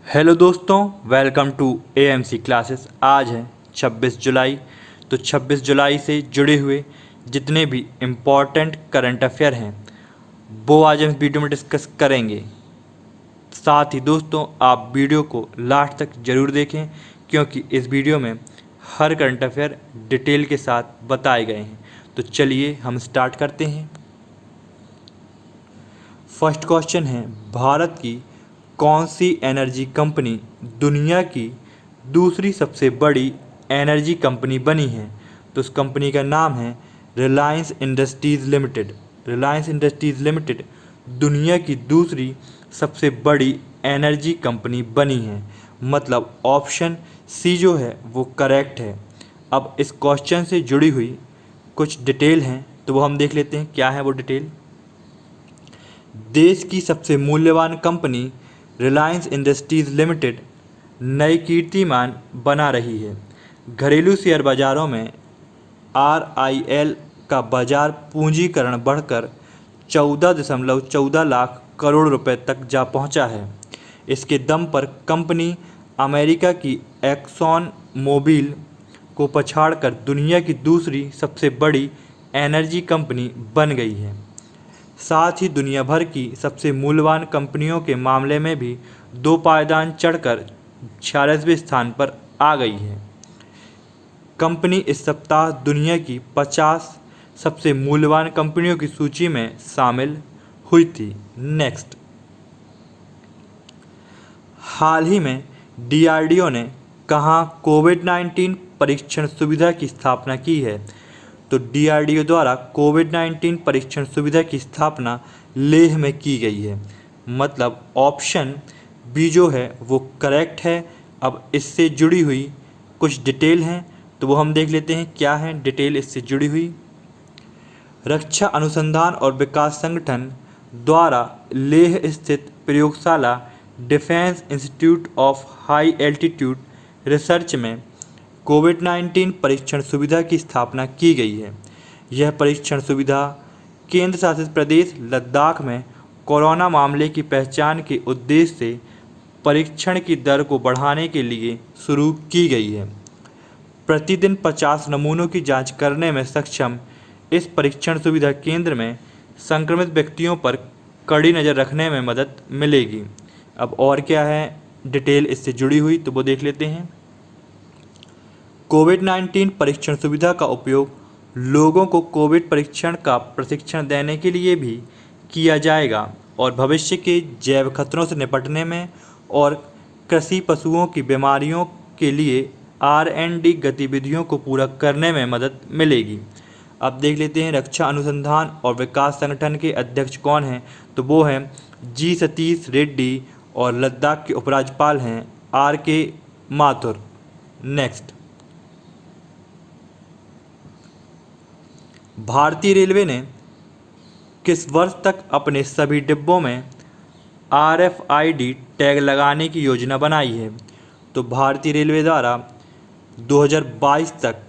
Hello दोस्तों, welcome to AMC classes. आज है 26 जुलाई। तो 26 जुलाई से जुड़े हुए जितने भी इम्पॉर्टेंट करंट अफेयर हैं वो आज हम इस वीडियो में डिस्कस करेंगे। साथ ही दोस्तों आप वीडियो को लास्ट तक ज़रूर देखें क्योंकि इस वीडियो में हर करंट अफेयर डिटेल के साथ बताए गए हैं। तो चलिए हम स्टार्ट करते हैं। फर्स्ट क्वेश्चन है, भारत की कौन सी एनर्जी कंपनी दुनिया की दूसरी सबसे बड़ी एनर्जी कंपनी बनी है? तो उस कंपनी का नाम है Reliance industries limited. Reliance industries limited दुनिया की दूसरी सबसे बड़ी एनर्जी कंपनी बनी है। मतलब ऑप्शन सी जो है वो करेक्ट है। अब इस क्वेश्चन से जुड़ी हुई कुछ डिटेल हैं तो वो हम देख लेते हैं क्या है वो डिटेल। देश की सबसे मूल्यवान कंपनी रिलायंस इंडस्ट्रीज़ लिमिटेड नए कीर्तिमान बना रही है। घरेलू शेयर बाज़ारों में RIL का बाजार पूंजीकरण बढ़कर 14.14 लाख करोड़ रुपए तक जा पहुंचा है। इसके दम पर कंपनी अमेरिका की एक्सॉन मोबिल को पछाड़कर दुनिया की दूसरी सबसे बड़ी एनर्जी कंपनी बन गई है। साथ ही दुनिया भर की सबसे मूल्यवान कंपनियों के मामले में भी 2 पायदान चढ़कर 46वें स्थान पर आ गई है। कंपनी इस सप्ताह दुनिया की 50 सबसे मूल्यवान कंपनियों की सूची में शामिल हुई थी। नेक्स्ट, हाल ही में DRDO ने कहाँ कोविड-19 परीक्षण सुविधा की स्थापना की है? तो DRDO द्वारा कोविड-19 परीक्षण सुविधा की स्थापना लेह में की गई है। मतलब ऑप्शन बी जो है वो करेक्ट है। अब इससे जुड़ी हुई कुछ डिटेल हैं तो वो हम देख लेते हैं क्या है डिटेल इससे जुड़ी हुई। रक्षा अनुसंधान और विकास संगठन द्वारा लेह स्थित प्रयोगशाला defence institute of high altitude research में कोविड-19 परीक्षण सुविधा की स्थापना की गई है। यह परीक्षण सुविधा केंद्र शासित प्रदेश लद्दाख में कोरोना मामले की पहचान के उद्देश्य से परीक्षण की दर को बढ़ाने के लिए शुरू की गई है। प्रतिदिन 50 नमूनों की जांच करने में सक्षम इस परीक्षण सुविधा केंद्र में संक्रमित व्यक्तियों पर कड़ी नज़र रखने में मदद मिलेगी। अब और क्या है डिटेल इससे जुड़ी हुई तो वो देख लेते हैं। कोविड-19 परीक्षण सुविधा का उपयोग लोगों को कोविड परीक्षण का प्रशिक्षण देने के लिए भी किया जाएगा और भविष्य के जैव खतरों से निपटने में और कृषि पशुओं की बीमारियों के लिए R&D गतिविधियों को पूरा करने में मदद मिलेगी। अब देख लेते हैं रक्षा अनुसंधान और विकास संगठन के अध्यक्ष कौन हैं? तो वो हैं G सतीश रेड्डी और लद्दाख के उपराज्यपाल हैं RK माथुर। नेक्स्ट, भारतीय रेलवे ने किस वर्ष तक अपने सभी डिब्बों में RFID टैग लगाने की योजना बनाई है? तो भारतीय रेलवे द्वारा 2022 तक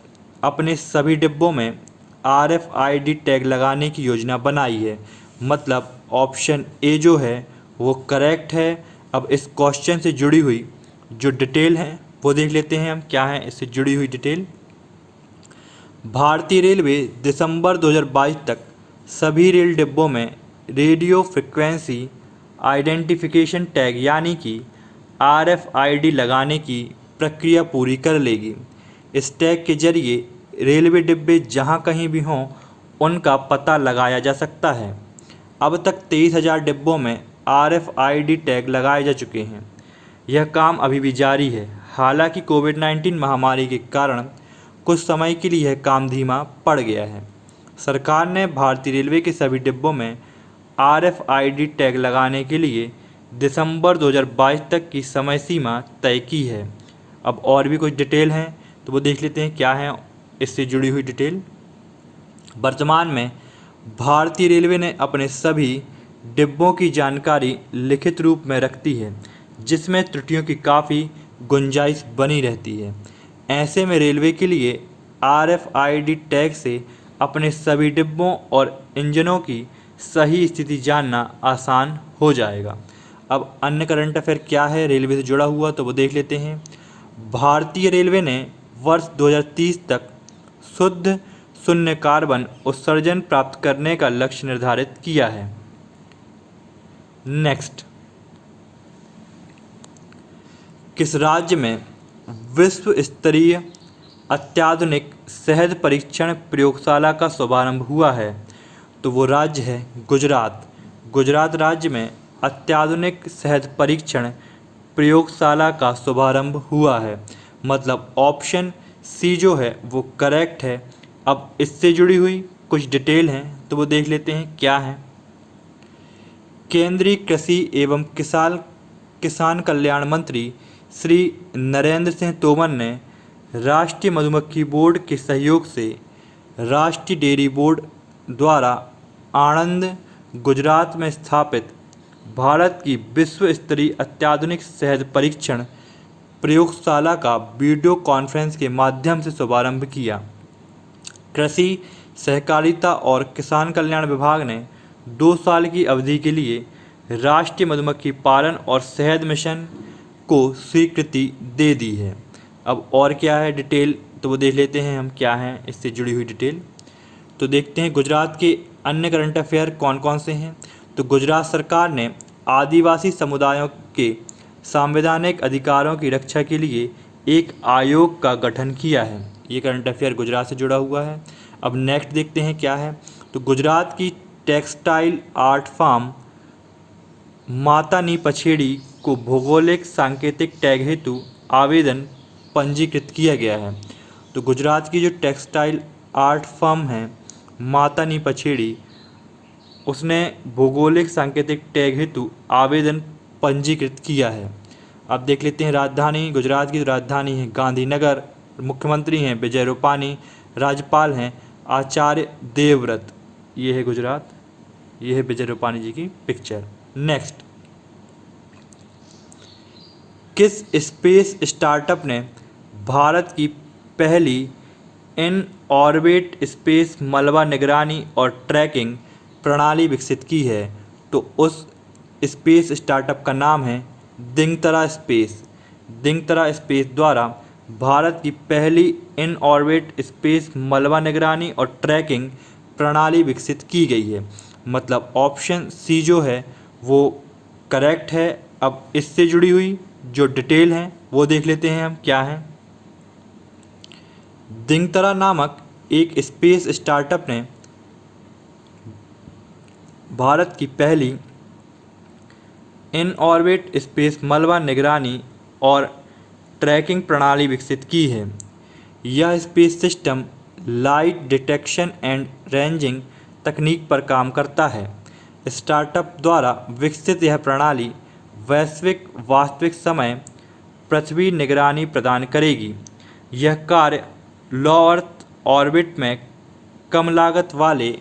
अपने सभी डिब्बों में RFID टैग लगाने की योजना बनाई है। मतलब ऑप्शन ए जो है वो करेक्ट है। अब इस क्वेश्चन से जुड़ी हुई जो डिटेल है वो देख लेते हैं हम क्या है इससे जुड़ी हुई डिटेल। भारतीय रेलवे दिसंबर 2022 तक सभी रेल डिब्बों में रेडियो फ्रिक्वेंसी आइडेंटिफिकेशन टैग यानी कि RFID लगाने की प्रक्रिया पूरी कर लेगी। इस टैग के जरिए रेलवे डिब्बे जहां कहीं भी हों उनका पता लगाया जा सकता है। अब तक 23,000 डिब्बों में RFID टैग लगाए जा चुके हैं। यह काम अभी भी जारी है। हालांकि कोविड-19 महामारी के कारण कुछ समय के लिए यह काम धीमा पड़ गया है। सरकार ने भारतीय रेलवे के सभी डिब्बों में RFID टैग लगाने के लिए दिसंबर 2022 तक की समय सीमा तय की है। अब और भी कुछ डिटेल हैं तो वो देख लेते हैं क्या है इससे जुड़ी हुई डिटेल। वर्तमान में भारतीय रेलवे ने अपने सभी डिब्बों की जानकारी लिखित रूप में रखती है जिसमें त्रुटियों की काफ़ी गुंजाइश बनी रहती है। ऐसे में रेलवे के लिए RFID टैग से अपने सभी डिब्बों और इंजनों की सही स्थिति जानना आसान हो जाएगा। अब अन्य करंट अफेयर क्या है रेलवे से जुड़ा हुआ, तो वो देख लेते हैं। भारतीय रेलवे ने वर्ष 2030 तक शुद्ध शून्य कार्बन उत्सर्जन प्राप्त करने का लक्ष्य निर्धारित किया है। नेक्स्ट, किस राज्य में विश्व स्तरीय अत्याधुनिक शहद परीक्षण प्रयोगशाला का शुभारंभ हुआ है? तो वो राज्य है गुजरात। गुजरात राज्य में अत्याधुनिक शहद परीक्षण प्रयोगशाला का शुभारंभ हुआ है। मतलब ऑप्शन सी जो है वो करेक्ट है। अब इससे जुड़ी हुई कुछ डिटेल हैं तो वो देख लेते हैं क्या है। केंद्रीय कृषि एवं किसान कल्याण मंत्री श्री नरेंद्र सिंह तोमर ने राष्ट्रीय मधुमक्खी बोर्ड के सहयोग से राष्ट्रीय डेयरी बोर्ड द्वारा आणंद गुजरात में स्थापित भारत की विश्व स्तरीय अत्याधुनिक शहद परीक्षण प्रयोगशाला का वीडियो कॉन्फ्रेंस के माध्यम से शुभारंभ किया। कृषि सहकारिता और किसान कल्याण विभाग ने 2 साल की अवधि के लिए राष्ट्रीय मधुमक्खी पालन और शहद मिशन को स्वीकृति दे दी है। अब और क्या है डिटेल, तो वो देख लेते हैं हम क्या हैं इससे जुड़ी हुई डिटेल। तो देखते हैं गुजरात के अन्य करंट अफेयर कौन कौन से हैं। तो गुजरात सरकार ने आदिवासी समुदायों के संवैधानिक अधिकारों की रक्षा के लिए एक आयोग का गठन किया है। ये करंट अफेयर गुजरात से जुड़ा हुआ है। अब नेक्स्ट देखते हैं क्या है। तो गुजरात की टेक्सटाइल आर्ट फॉर्म माता नी पछेड़ी को भौगोलिक सांकेतिक टैग हेतु आवेदन पंजीकृत किया गया है। तो गुजरात की जो टेक्सटाइल आर्ट फॉर्म है माता नी पछेड़ी, उसने भौगोलिक सांकेतिक टैग हेतु आवेदन पंजीकृत किया है। अब देख लेते हैं राजधानी। गुजरात की राजधानी है गांधीनगर, मुख्यमंत्री हैं विजय रूपानी, राज्यपाल हैं आचार्य देवव्रत। ये है गुजरात, ये है विजय रूपानी जी की पिक्चर। नेक्स्ट, किस स्पेस स्टार्टअप ने भारत की पहली इन ऑर्बिट स्पेस मलबा निगरानी और ट्रैकिंग प्रणाली विकसित की है? तो उस स्पेस स्टार्टअप का नाम है दिंगतरा स्पेस। दिंगतरा स्पेस द्वारा भारत की पहली इन ऑर्बिट स्पेस मलबा निगरानी और ट्रैकिंग प्रणाली विकसित की गई है। मतलब ऑप्शन सी जो है वो करेक्ट है। अब इससे जुड़ी हुई जो डिटेल है वो देख लेते हैं हम क्या है। दिंगतरा नामक एक स्पेस स्टार्टअप ने भारत की पहली इन ऑर्बिट स्पेस मलबा निगरानी और ट्रैकिंग प्रणाली विकसित की है। यह space system light detection and ranging तकनीक पर काम करता है। स्टार्टअप द्वारा विकसित यह प्रणाली वैश्विक वास्तविक समय पृथ्वी निगरानी प्रदान करेगी। यह कार्य लो अर्थ ऑर्बिट में कम लागत वाले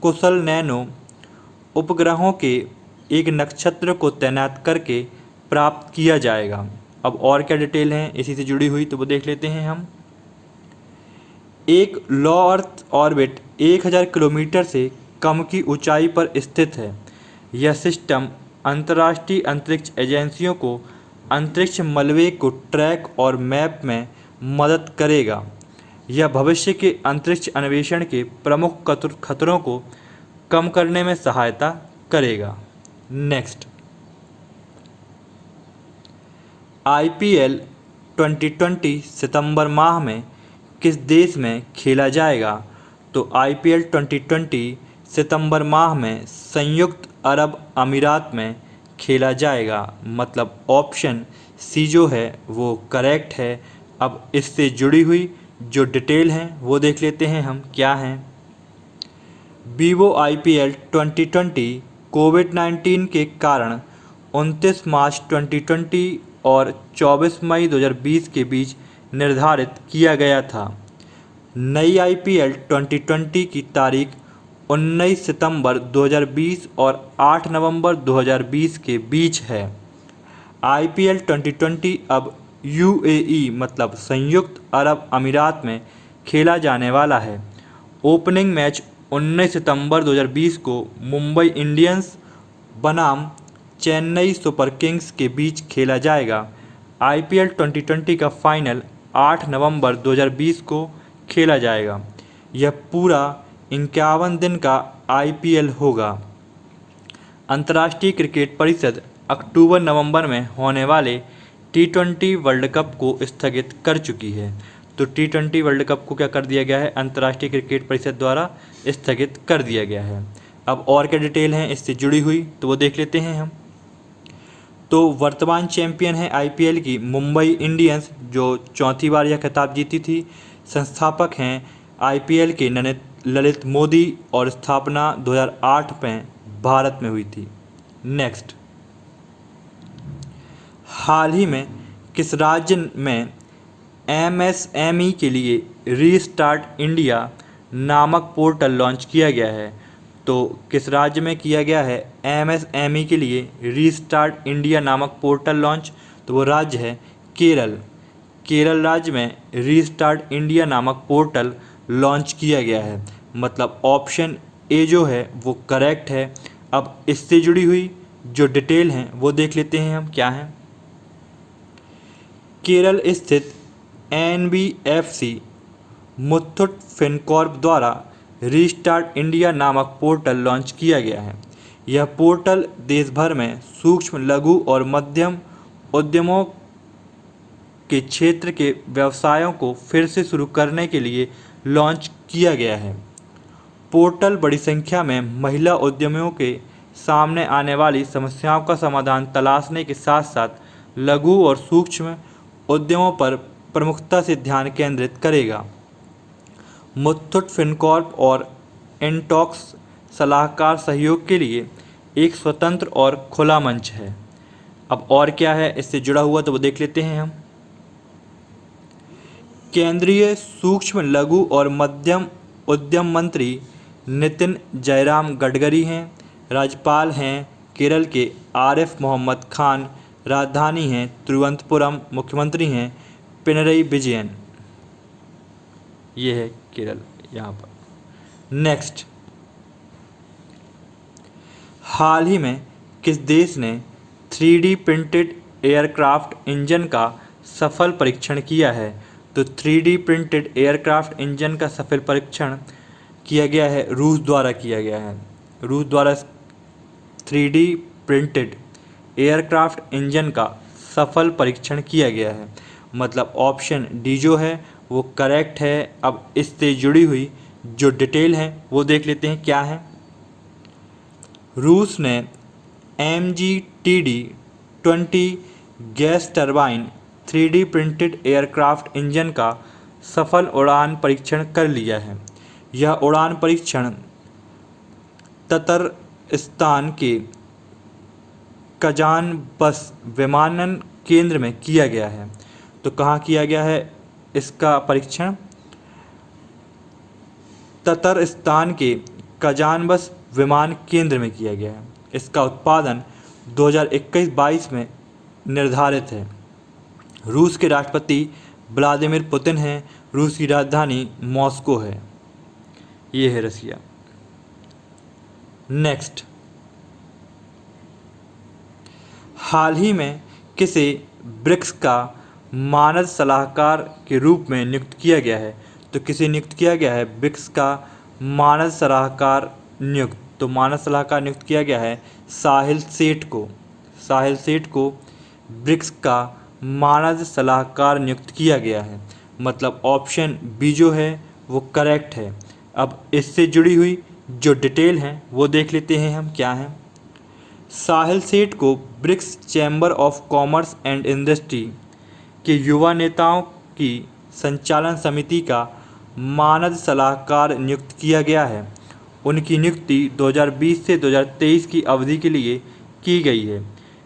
कुशल नैनो उपग्रहों के एक नक्षत्र को तैनात करके प्राप्त किया जाएगा। अब और क्या डिटेल हैं इसी से जुड़ी हुई तो वो देख लेते हैं हम। एक लो अर्थ ऑर्बिट 1000 किलोमीटर से कम की ऊंचाई पर स्थित है। यह सिस्टम अंतर्राष्ट्रीय अंतरिक्ष एजेंसियों को अंतरिक्ष मलबे को ट्रैक और मैप में मदद करेगा। यह भविष्य के अंतरिक्ष अन्वेषण के प्रमुख खतरों को कम करने में सहायता करेगा। नेक्स्ट, IPL 2020 सितंबर माह में किस देश में खेला जाएगा? तो IPL 2020 सितंबर माह में संयुक्त अरब अमीरात में खेला जाएगा। मतलब ऑप्शन सी जो है वो करेक्ट है। अब इससे जुड़ी हुई जो डिटेल हैं वो देख लेते हैं हम क्या हैं। वीवो IPL 2020 कोविड-19 के कारण 29 मार्च 2020 और 24 मई 2020 के बीच निर्धारित किया गया था। नई IPL 2020 की तारीख 19 सितंबर 2020 और 8 नवंबर 2020 के बीच है। IPL 2020 अब UAE मतलब संयुक्त अरब अमीरात में खेला जाने वाला है। ओपनिंग मैच 19 सितंबर 2020 को मुंबई इंडियंस बनाम चेन्नई सुपर किंग्स के बीच खेला जाएगा। IPL 2020 का फाइनल 8 नवंबर 2020 को खेला जाएगा। यह पूरा 51 दिन का IPL होगा। अंतर्राष्ट्रीय क्रिकेट परिषद अक्टूबर नवंबर में होने वाले T20 वर्ल्ड कप को स्थगित कर चुकी है। तो T20 वर्ल्ड कप को क्या कर दिया गया है, अंतर्राष्ट्रीय क्रिकेट परिषद द्वारा स्थगित कर दिया गया है। अब और क्या डिटेल हैं इससे जुड़ी हुई तो वो देख लेते हैं हम। तो वर्तमान चैंपियन है IPL की मुंबई इंडियंस, जो चौथी बार यह खिताब जीती थी। संस्थापक हैं IPL के ललित मोदी और स्थापना 2008 में भारत में हुई थी। नेक्स्ट, हाल ही में किस राज्य में MSME के लिए रीस्टार्ट इंडिया नामक पोर्टल लॉन्च किया गया है। तो किस राज्य में किया गया है MSME के लिए रीस्टार्ट इंडिया नामक पोर्टल लॉन्च, तो वो राज्य है केरल। केरल राज्य में रीस्टार्ट इंडिया नामक पोर्टल लॉन्च किया गया है। मतलब ऑप्शन ए जो है वो करेक्ट है। अब इससे जुड़ी हुई जो डिटेल हैं वो देख लेते हैं हम क्या हैं। केरल स्थित NBFC मुथूट फिनकॉर्प द्वारा रीस्टार्ट इंडिया नामक पोर्टल लॉन्च किया गया है। यह पोर्टल देश भर में सूक्ष्म, लघु और मध्यम उद्यमों के क्षेत्र के व्यवसायों को फिर से शुरू करने के लिए लॉन्च किया गया है। पोर्टल बड़ी संख्या में महिला उद्यमियों के सामने आने वाली समस्याओं का समाधान तलाशने के साथ साथ लघु और सूक्ष्म उद्यमों पर प्रमुखता से ध्यान केंद्रित करेगा। मुथूट फिनकॉर्प और इनटॉक्स सलाहकार सहयोग के लिए एक स्वतंत्र और खुला मंच है। अब और क्या है इससे जुड़ा हुआ तो वो देख लेते हैं हम। केंद्रीय सूक्ष्म, लघु और मध्यम उद्यम मंत्री नितिन जयराम गडकरी हैं। राज्यपाल हैं केरल के आरिफ मोहम्मद खान। राजधानी है तिरुवनंतपुरम। मुख्यमंत्री हैं पिनरई विजयन। ये है केरल यहाँ पर। नेक्स्ट, हाल ही में किस देश ने 3D प्रिंटेड एयरक्राफ्ट इंजन का सफल परीक्षण किया है। तो 3D प्रिंटेड एयरक्राफ्ट इंजन का सफल परीक्षण किया गया है, रूस द्वारा किया गया है। रूस द्वारा 3D प्रिंटेड एयरक्राफ्ट इंजन का सफल परीक्षण किया गया है। मतलब ऑप्शन डी जो है वो करेक्ट है। अब इससे जुड़ी हुई जो डिटेल है वो देख लेते हैं क्या है। रूस ने MGTD-20 gas turbine 3D printed aircraft engine का सफल उड़ान परीक्षण कर लिया है। यह उड़ान परीक्षण ततरस्तान के कजानबस विमानन केंद्र में किया गया है। तो कहाँ किया गया है इसका परीक्षण? ततरस्तान के कजानबस विमान केंद्र में किया गया है। इसका उत्पादन 2021-22 में निर्धारित है। रूस के राष्ट्रपति व्लादिमीर पुतिन हैं। रूस की राजधानी मॉस्को है। ये है रसिया। नेक्स्ट, हाल ही में किसे ब्रिक्स का मानद सलाहकार के रूप में नियुक्त किया गया है। तो किसे नियुक्त किया गया है ब्रिक्स का मानद सलाहकार नियुक्त? तो मानद सलाहकार नियुक्त किया गया है साहिल सेठ को। साहिल सेठ को ब्रिक्स का मानद सलाहकार नियुक्त किया गया है। मतलब ऑप्शन बी जो है वो करेक्ट है। अब इससे जुड़ी हुई जो डिटेल हैं वो देख लेते हैं हम क्या हैं। साहिल सेठ को BRICS chamber of commerce and industry के युवा नेताओं की संचालन समिति का मानद सलाहकार नियुक्त किया गया है। उनकी नियुक्ति 2020 से 2023 की अवधि के लिए की गई है।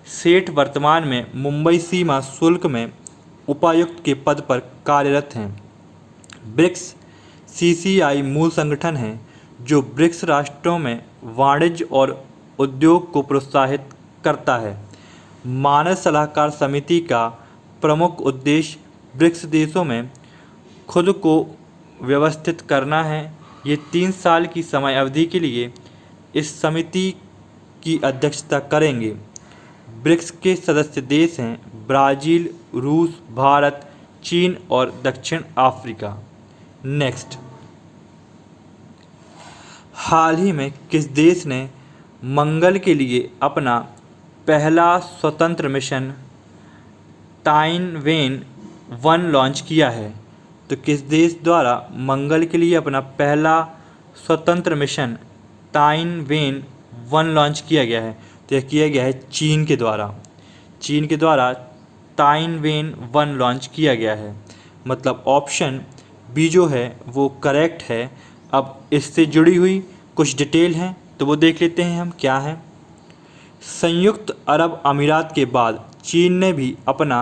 सेठ वर्तमान में मुंबई सीमा शुल्क में उपायुक्त के पद पर कार्यरत हैं। ब्रिक्स CCI मूल संगठन है जो ब्रिक्स राष्ट्रों में वाणिज्य और उद्योग को प्रोत्साहित करता है। मानद सलाहकार समिति का प्रमुख उद्देश्य ब्रिक्स देशों में खुद को व्यवस्थित करना है। ये 3 साल की समय अवधि के लिए इस समिति की अध्यक्षता करेंगे। ब्रिक्स के सदस्य देश हैं ब्राज़ील, रूस, भारत, चीन और दक्षिण अफ्रीका। नेक्स्ट, हाल ही में किस देश ने मंगल के लिए अपना पहला स्वतंत्र मिशन टाइनवेन-1 लॉन्च किया है? तो किस देश द्वारा मंगल के लिए अपना पहला स्वतंत्र मिशन टाइनवेन-1 लॉन्च किया गया है? तो यह किया गया है चीन के द्वारा। चीन के द्वारा टाइनवेन-1 लॉन्च किया गया है। मतलब ऑप्शन बी जो है वो करेक्ट है। अब इससे जुड़ी हुई कुछ डिटेल हैं तो वो देख लेते हैं हम क्या है। संयुक्त अरब अमीरात के बाद चीन ने भी अपना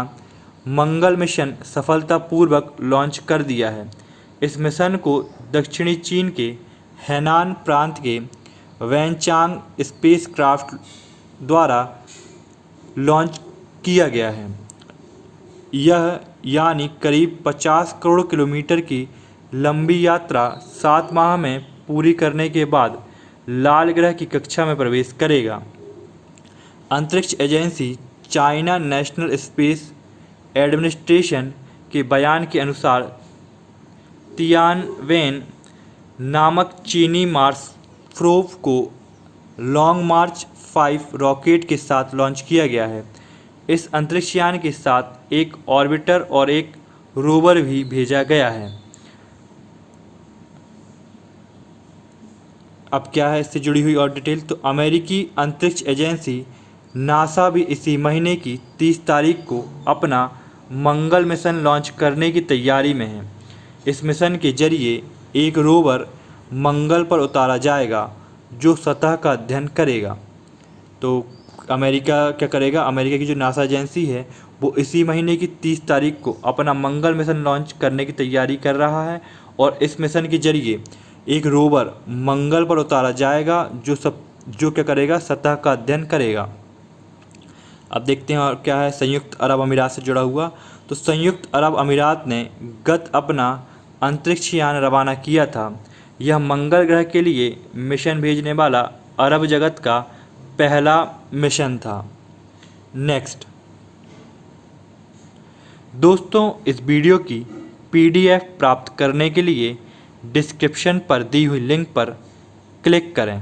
मंगल मिशन सफलतापूर्वक लॉन्च कर दिया है। इस मिशन को दक्षिणी चीन के हैनान प्रांत के वैनचांग स्पेसक्राफ्ट द्वारा लॉन्च किया गया है। यह यानी करीब 50 करोड़ किलोमीटर की लंबी यात्रा 7 माह में पूरी करने के बाद लाल ग्रह की कक्षा में प्रवेश करेगा। अंतरिक्ष agency China national space administration के बयान के अनुसार तियानवेन नामक चीनी मार्स प्रोब को लॉन्ग मार्च 5 रॉकेट के साथ लॉन्च किया गया है। इस अंतरिक्ष यान के साथ एक ऑर्बिटर और एक रोवर भी भेजा गया है। अब क्या है इससे जुड़ी हुई और डिटेल, तो अमेरिकी अंतरिक्ष एजेंसी नासा भी इसी महीने की 30 तारीख को अपना मंगल मिशन लॉन्च करने की तैयारी में है। इस मिशन के जरिए एक रोवर मंगल पर उतारा जाएगा जो सतह का अध्ययन करेगा। तो अमेरिका क्या करेगा, अमेरिका की जो नासा एजेंसी है वो इसी महीने की 30 तारीख को अपना मंगल मिशन लॉन्च करने की तैयारी कर रहा है और इस मिशन के जरिए एक रोवर मंगल पर उतारा जाएगा जो क्या करेगा, सतह का अध्ययन करेगा। अब देखते हैं और क्या है संयुक्त अरब अमीरात से जुड़ा हुआ। तो संयुक्त अरब अमीरात ने गत अपना अंतरिक्ष यान रवाना किया था। यह मंगल ग्रह के लिए मिशन भेजने वाला अरब जगत का पहला मिशन था। नेक्स्ट, दोस्तों इस वीडियो की PDF प्राप्त करने के लिए डिस्क्रिप्शन पर दी हुई लिंक पर क्लिक करें।